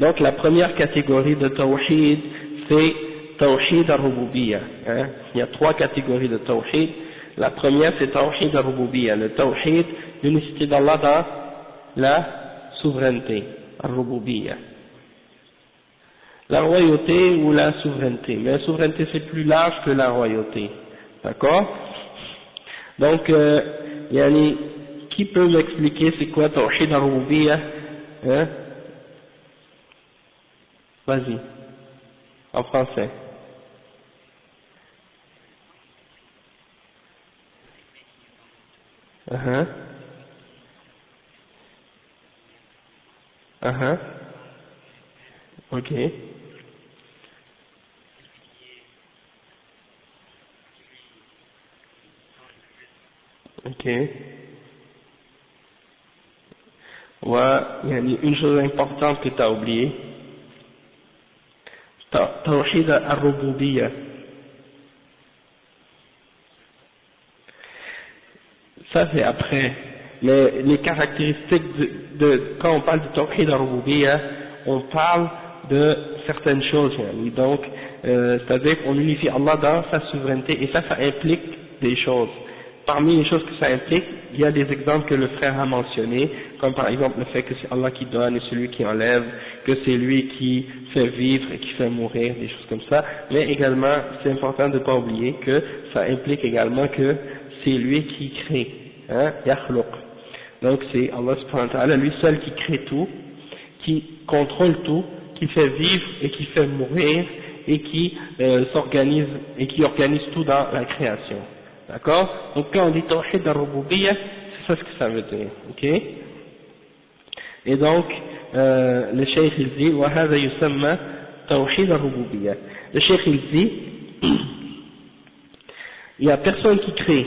Donc la première catégorie de tawhid, c'est tawhid al-rububiyya. Hein. Il y a 3 catégories de tawhid. La première, c'est tawhid al-rububiyya, le tawhid, l'unicité d'Allah dans la souveraineté, al-rububiyya. La royauté ou la souveraineté, mais la souveraineté c'est plus large que la royauté, d'accord? Donc, yani, qui peut m'expliquer c'est quoi tawhid al-rububiyya? Hein? Vas-y, en français. Uh-huh. Uh-huh. Ok. Ok. Ouais, il y a une chose importante que tu as oubliée. Tawhid al-rububiyya. Ça c'est après. Mais les caractéristiques quand on parle de tawhid al-rububiyya, on parle de certaines choses. Donc, c'est-à-dire qu'on unifie Allah dans sa souveraineté et ça implique des choses. Parmi les choses que ça implique, il y a des exemples que le frère a mentionnés, comme par exemple le fait que c'est Allah qui donne et celui qui enlève, que c'est lui qui fait vivre et qui fait mourir, des choses comme ça. Mais également, c'est important de ne pas oublier que ça implique également que c'est lui qui crée, hein, yakhluq. Donc c'est Allah subhanahu wa ta'ala, lui seul qui crée tout, qui contrôle tout, qui fait vivre et qui fait mourir et qui s'organise et qui organise tout dans la création. D'accord? Donc quand on dit tawhid al-rububiyya, c'est ça ce que ça veut dire. Ok? Et donc, le cheikh il dit, وَهَذَا يُسَمَّى tawhid al-rububiyya. Le cheikh il dit, il n'y a personne qui crée.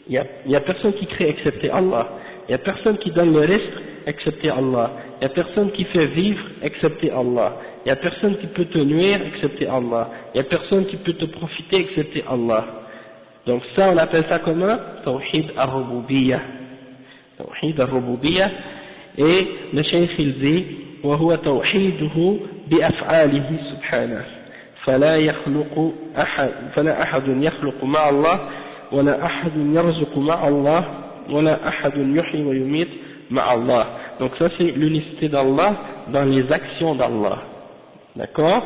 Il y a personne qui crée excepté Allah. Il n'y a personne qui donne le risque excepté Allah. Il n'y a personne qui fait vivre excepté Allah. Il n'y a personne qui peut te nuire excepté Allah. Il n'y a personne qui peut te profiter excepté Allah. Donc ça, on appelle ça comment? Tawhid al-rububiyya. Tawhid al-rububiyya. Et le cheikh il dit, وهو توحيده بأفعاله سبحانه فلا أحد يخلق مع الله ولا أحد يرزق مع الله ولا أحد يحيي ويميت مع الله. Donc ça c'est l'unicité d'Allah dans les actions d'Allah. D'accord?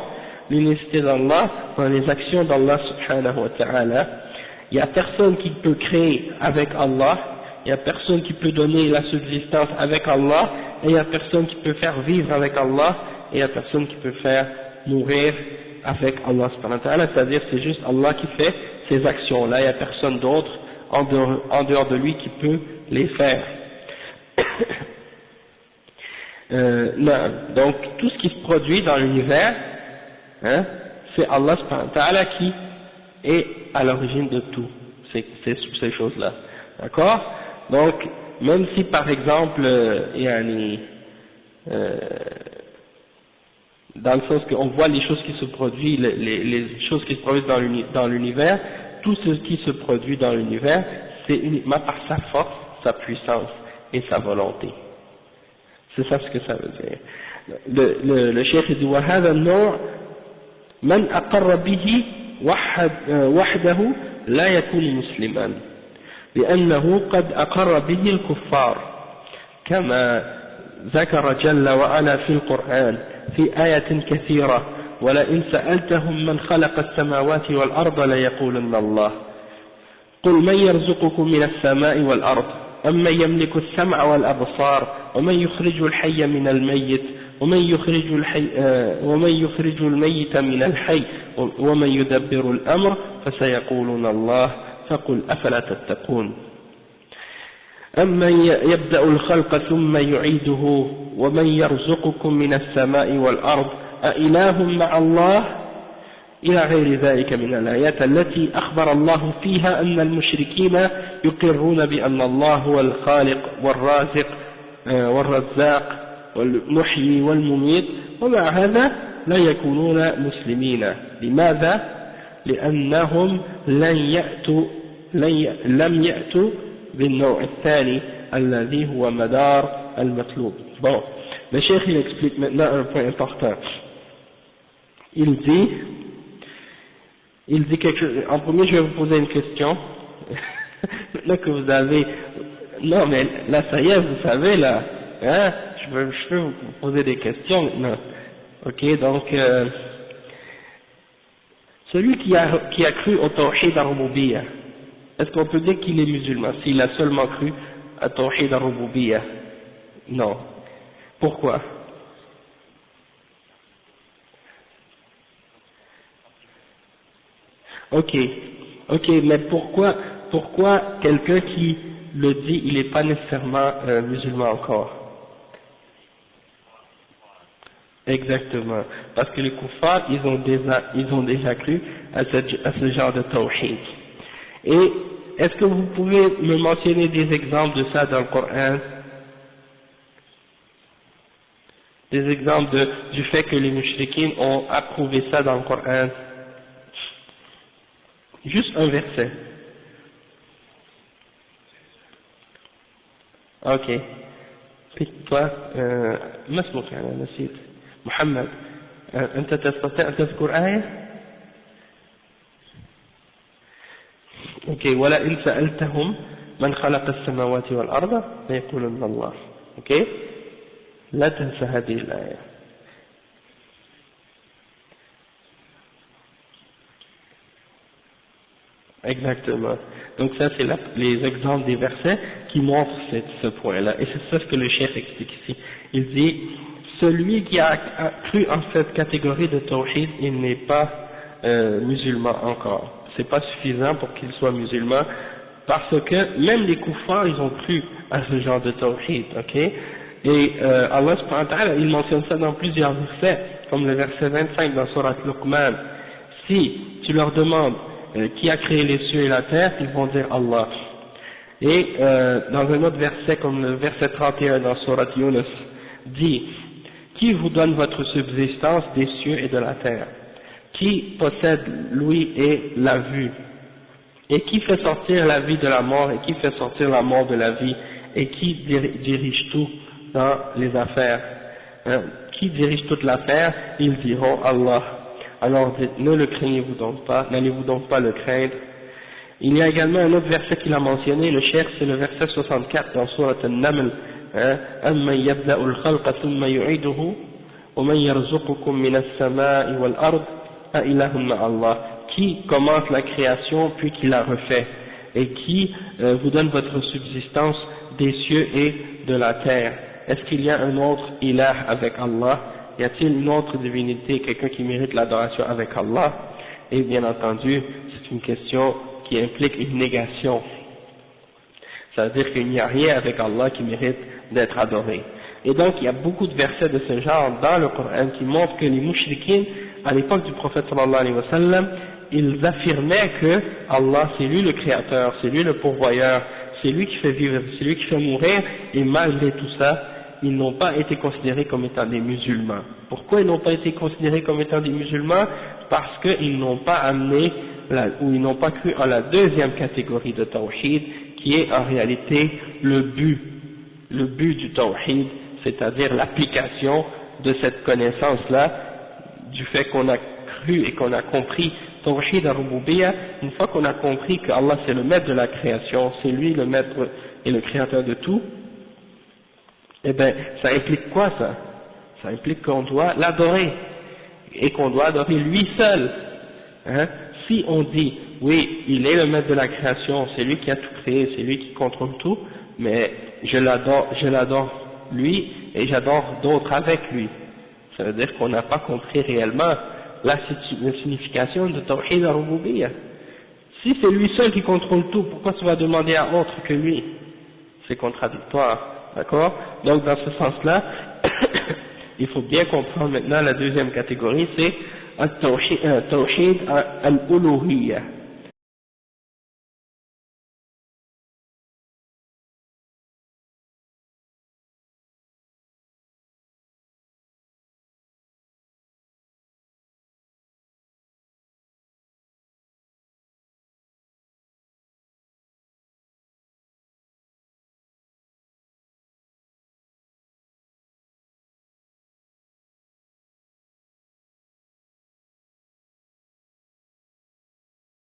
L'unicité d'Allah dans les actions d'Allah subhanahu wa ta'ala. Il n'y a personne qui peut créer avec Allah, il n'y a personne qui peut donner la subsistance avec Allah, et il n'y a personne qui peut faire vivre avec Allah, et il n'y a personne qui peut faire mourir avec Allah subhanahu wa ta'ala, c'est-à-dire c'est juste Allah qui fait ces actions-là, il n'y a personne d'autre en dehors de lui qui peut les faire. Non, donc tout ce qui se produit dans l'univers, hein, c'est Allah subhanahu wa ta'ala qui est à l'origine de tout, ces choses-là, d'accord? Donc, même si par exemple, dans le sens qu'on voit les choses qui se produisent, les choses qui se produisent dans l'univers, tout ce qui se produit dans l'univers, c'est uniquement par sa force, sa puissance et sa volonté. C'est ça ce que ça veut dire. Le cheikh dit وهذا النوع من أقر به وحده لا يكون مسلما لأنه قد أقر به الكفار كما ذكر جل وعلا في القرآن في آية كثيرة ولئن سألتهم من خلق السماوات والأرض ليقولن الله قل من يرزقكم من السماء والأرض أمن يملك السمع والأبصار ومن يخرج الحي من الميت ومن يخرج الميت من الحي ومن يدبر الأمر فسيقولون الله فقل أفلا تتقون أمن يبدأ الخلق ثم يعيده ومن يرزقكم من السماء والأرض أإله مع الله إلى غير ذلك من الآيات التي أخبر الله فيها أن المشركين يقرون بأن الله هو الخالق والرازق والرزاق والمحيي والمميت ومع هذا لا يكونون مسلمين. لماذا؟ لأنهم لم يأتوا بالنوع الثاني الذي هو مدار المطلوب. Bon, Le cheikh il explique maintenant un point important. Il dit quelque chose. En premier, je vais vous poser une question. Maintenant que vous avez, non mais là ça y est, vous savez là, hein, je peux vous poser des questions maintenant. Ok, donc celui qui a cru au Tawhid al-Rububiyyah, est-ce qu'on peut dire qu'il est musulman s'il a seulement cru à Tawhid al-Rububiyyah? Non. Pourquoi? Ok, mais pourquoi quelqu'un qui le dit, il n'est pas nécessairement musulman encore? Exactement, parce que les kuffars, ils ont déjà cru à ce genre de tawhid. Et est-ce que vous pouvez me mentionner des exemples de ça dans le Coran? Des exemples du fait que les mushrikines ont approuvé ça dans le Coran? Juste un verset. Ok. Toi, ما اسمك أنا نسيت. محمد. أنت تستطيع أن تذكر آية؟ اوكي. ولئن سألتهم من خلق السماوات والأرض ليقولن الله. اوكي. لا تنسى هذه الآية. Exactement. Donc ça c'est les exemples des versets qui montrent ce point-là. Et c'est ça ce que le chef explique ici. Il dit, celui qui a cru en cette catégorie de tawhid, il n'est pas musulman encore. C'est pas suffisant pour qu'il soit musulman, parce que même les kuffars, ils ont cru à ce genre de tawhid, ok? Et Allah subhanahu wa ta'ala, il mentionne ça dans plusieurs versets, comme le verset 25 dans Surat Luqman. Si tu leur demandes qui a créé les cieux et la terre, ils vont dire Allah. Et dans un autre verset, comme le verset 31 dans Surat Yunus, dit, qui vous donne votre subsistance des cieux et de la terre? Qui possède l'ouïe et la vue? Et qui fait sortir la vie de la mort et qui fait sortir la mort de la vie? Et qui dirige tout dans les affaires? Qui dirige toute l'affaire? Ils diront Allah. Alors ne le craignez-vous donc pas, n'allez-vous donc pas le craindre. Il y a également un autre verset qu'il a mentionné, le cheikh, c'est le verset 64 dans Surat An-Naml. أَمَّنْ يَبْدَأُ الْخَلْقَ ثُمَّ يُعِيدُهُ وَمَنْ يَرْزُقُكُم مِّنَ السَّمَاءِ وَالْأَرْضِ أَإِلَهٌ مَعَ اللَّهِ. Qui commence la création puis qui la refait, et qui vous donne votre subsistance des cieux et de la terre? Est-ce qu'il y a un autre ilah avec Allah? Y a-t-il une autre divinité, quelqu'un qui mérite l'adoration avec Allah? Et bien entendu, c'est une question qui implique une négation. Ça veut dire qu'il n'y a rien avec Allah qui mérite d'être adoré. Et donc, il y a beaucoup de versets de ce genre dans le Coran qui montrent que les mouchriquines, à l'époque du prophète sallallahu alayhi wa sallam, ils affirmaient que Allah, c'est lui le créateur, c'est lui le pourvoyeur, c'est lui qui fait vivre, c'est lui qui fait mourir, et malgré tout ça, ils n'ont pas été considérés comme étant des musulmans. Pourquoi ils n'ont pas été considérés comme étant des musulmans? Parce qu'ils n'ont pas amené, ou ils n'ont pas cru en la deuxième catégorie de tawhid, qui est en réalité le but du tawhid, c'est-à-dire l'application de cette connaissance-là, du fait qu'on a cru et qu'on a compris tawhid al-Rububiyyah. Une fois qu'on a compris que Allah c'est le maître de la création, c'est lui le maître et le créateur de tout, eh bien, ça implique quoi ça? Ça implique qu'on doit l'adorer, et qu'on doit adorer lui seul. Hein? Si on dit, oui, il est le maître de la création, c'est lui qui a tout créé, c'est lui qui contrôle tout, mais je l'adore lui, et j'adore d'autres avec lui. Ça veut dire qu'on n'a pas compris réellement la signification de Tawhid al-Rububiyyah. Si c'est lui seul qui contrôle tout, pourquoi tu vas demander à autre que lui? C'est contradictoire. D'accord? Donc dans ce sens-là, il faut bien comprendre maintenant la deuxième catégorie, c'est Tawhid al-Uluhiyyah.